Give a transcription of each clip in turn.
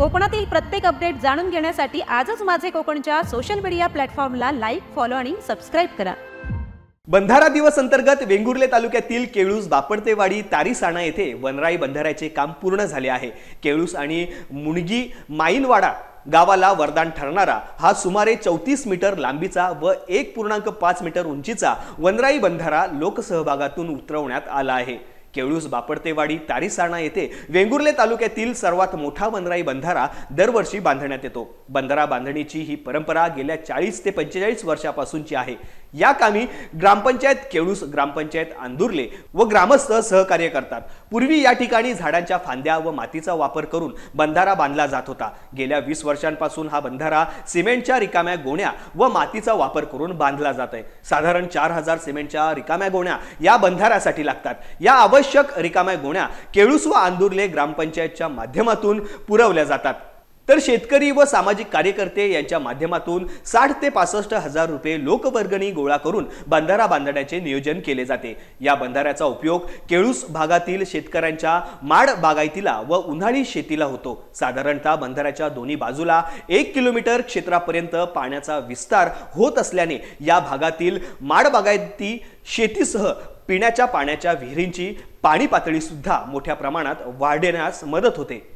कोकणातील प्रत्येक अपडेट जाणून घेण्यासाठी आजच माझे कोकणच्या सोशल मीडिया प्लॅटफॉर्मला लाईक, फॉलो आणि सबस्क्राइब करा। बंधारा दिवस अंतर्गत वेंगुर्ले तालुक्यातील केळूस, बापडतेवाडी, तारीसाणा येथे वनराई बंधाऱ्याचे काम पूर्ण झाले आहे। केळूस आणि मुणगी माईनवाडा गावाला वरदान ठरणारा हा सुमारे 34 मीटर लांबीचा व 1.5 मीटर उंचीचा वनराई बंधारा लोकसहभागातून उतरवण्यात आला आहे। केळूस, बापडतेवाडी, तारीसाणा येथे वेंगुर्ले तालुक्यातील सर्वात मोठा वनराई बंधारा दरवर्षी बांधण्यात येतो। बंधारा बांधणीची ही परंपरा गेल्या 40 ते 45 वर्षापासूनची आहे। या कामी ग्रामपंचायत केळूस, ग्रामपंचायत आंदुर्ले व ग्रामस्थ सहकार्य करतात। पूर्वी या ठिकाणी झाडांच्या फांद्या व मातीचा वापर करून बंधारा बांधला जात होता। गेल्या 20 वर्षांपासून हा बंधारा सिमेंटच्या रिकाम्या गोण्या व मातीचा वापर करून बांधला जात आहे। साधारण 4000 सिमेंटच्या रिकाम्या गोण्या या बंधाऱ्यासाठी लागतात। या आवश्यक रिकाम्या गोण्या केळूस व आंदुर्ले ग्रामपंचायतच्या माध्यमातून पुरवल्या जातात। तर शेतकरी व सामाजिक कार्यकर्ते यांच्या माध्यमातून 60 ते 65 हजार रुपये लोकवर्गणी गोळा करून बंधारा बांधण्याचे नियोजन केले जाते। या बंधाऱ्याचा उपयोग केळूस भागातील शेतकऱ्यांच्या माड बागायतीला व उन्हाळी शेतीला होतो। साधारणतः बंधाऱ्याच्या दोन्ही बाजूला 1 किलोमीटर क्षेत्रापर्यंत पाण्याचा विस्तार होत असल्याने या भागातील माड बागायती शेतीसह पिण्याच्या पाण्याच्या विहिरींची पाणी पातळी सुद्धा मोठ्या प्रमाणात वाढण्यास मदत होते।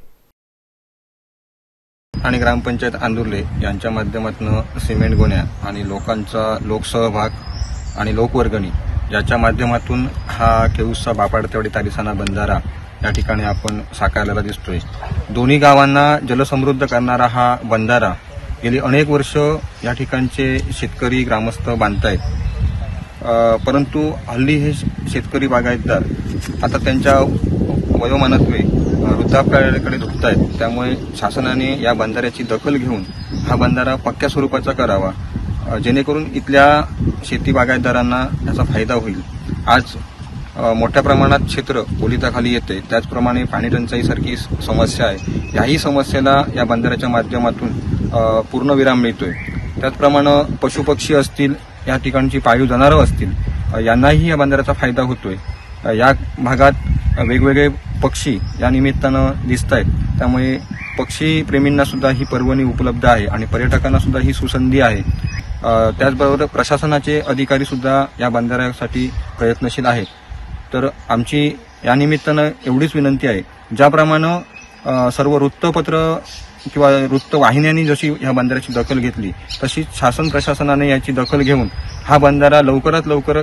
आणि ग्रामपंचायत आंदुर्ले यांच्या माध्यमातून सिमेंट गोण्या आणि लोकांचा लोकसहभाग आणि लोकवर्गणी याच्या माध्यमातून हा केळूसचा बापडतेवाडी तारीसाणा बंधारा या ठिकाणी आपण साकारलेला दिसतोय। दोन्ही गावांना जलसमृद्ध करणारा हा बंधारा गेली अनेक वर्ष या ठिकाणचे शेतकरी ग्रामस्थ बांधतायत। परंतु हल्ली हे शेतकरी बागायतदार आता त्यांच्या वयोमानात्वे वृद्धापकाळाकडे झुकत आहेत। त्यामुळे शासनाने या बंधाऱ्याची दखल घेऊन हा बंधारा पक्क्या स्वरूपाचा करावा, जेणेकरून इथल्या शेती बागायतदारांना याचा फायदा होईल। आज मोठ्या प्रमाणात क्षेत्र ओलिताखाली येते, त्याचप्रमाणे पाणी टंचाईसारखी समस्या आहे। याही समस्येला या बंधाऱ्याच्या माध्यमातून पूर्णविराम मिळतोय। त्याचप्रमाणे पशुपक्षी असतील, या ठिकाणची पाळीव जनावरं असतील, यांनाही या बंधाऱ्याचा फायदा होतोय। या भागात वेगवेगळे पक्षी या निमित्तानं दिसत आहेत, त्यामुळे पक्षी प्रेमींना सुद्धा ही पर्वणी उपलब्ध आहे आणि पर्यटकांना सुद्धा ही सुसंधी आहे। त्याचबरोबर प्रशासनाचे अधिकारी सुद्धा या बंधाऱ्यासाठी प्रयत्नशील आहेत। तर आमची या निमित्तानं एवढीच विनंती आहे, ज्याप्रमाणे सर्व वृत्तपत्र किंवा वृत्तवाहिन्यांनी जशी ह्या बंधाऱ्याची दखल घेतली, तशीच शासन प्रशासनाने याची दखल घेऊन हा बंधारा लवकरात लवकर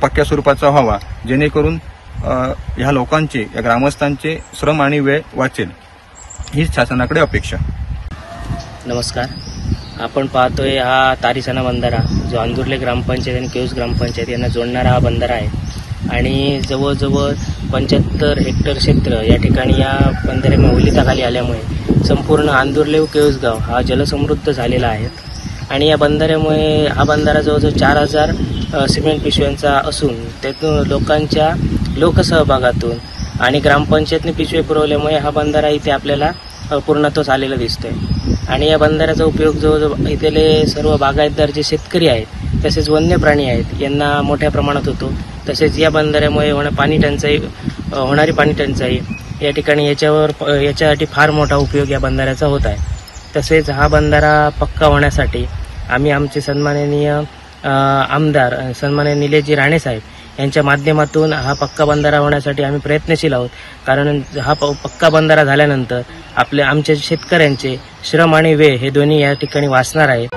पक्क्या स्वरूपाचा व्हावा, जेणेकरून ह्या लोकांचे, या ग्रामस्थांचे श्रम आणि वेळ वाचेल, हीच शासनाकडे अपेक्षा। नमस्कार, आपण पाहतोय हा तारीसाणा बंधारा जो आंदुर्ले ग्रामपंचायत आणि केळूस ग्रामपंचायत यांना जोडणारा हा बंधारा आहे आणि जवळजवळ 75 हेक्टर क्षेत्र या ठिकाणी या बंधाऱ्या ओलिताखाली आल्यामुळे संपूर्ण आंदुर्ले व केळूस गाव हा जलसमृद्ध झालेला आहे। आणि या बंधाऱ्यामुळे हा बंधारा जवळजवळ 4000 सिमेंट पिशव्यांचा असून त्यातून लोकांच्या लोकसहभागातून आणि ग्रामपंचायतने पिशवे पुरवल्यामुळे हा बंधारा इथे आपल्याला पूर्णत्वास आलेला दिसतोय। आणि या बंधाऱ्याचा उपयोग जवळजवळ इथले सर्व बागायतदार जे शेतकरी आहेत तसेच वन्य प्राणी आहेत यांना मोठ्या प्रमाणात होतो। तसेच या बंधाऱ्यामुळे होणारी पाणी टंचाई या ठिकाणी याच्यासाठी फार मोठा उपयोग या बंधाऱ्याचा होत आहे। तसेच हा बंधारा पक्का होण्यासाठी आम्ही आमचे सन्माननीय आमदार सन्माननीय निलेशजी राणे साहेब यांच्या माध्यमातून हा पक्का बंधारा होण्यासाठी आम्ही प्रयत्नशील आहोत। कारण हा पक्का बंधारा झाल्यानंतर आमच्या शेतकऱ्यांचे श्रम आणि वेळ हे दोन्ही या ठिकाणी वाचणार आहे।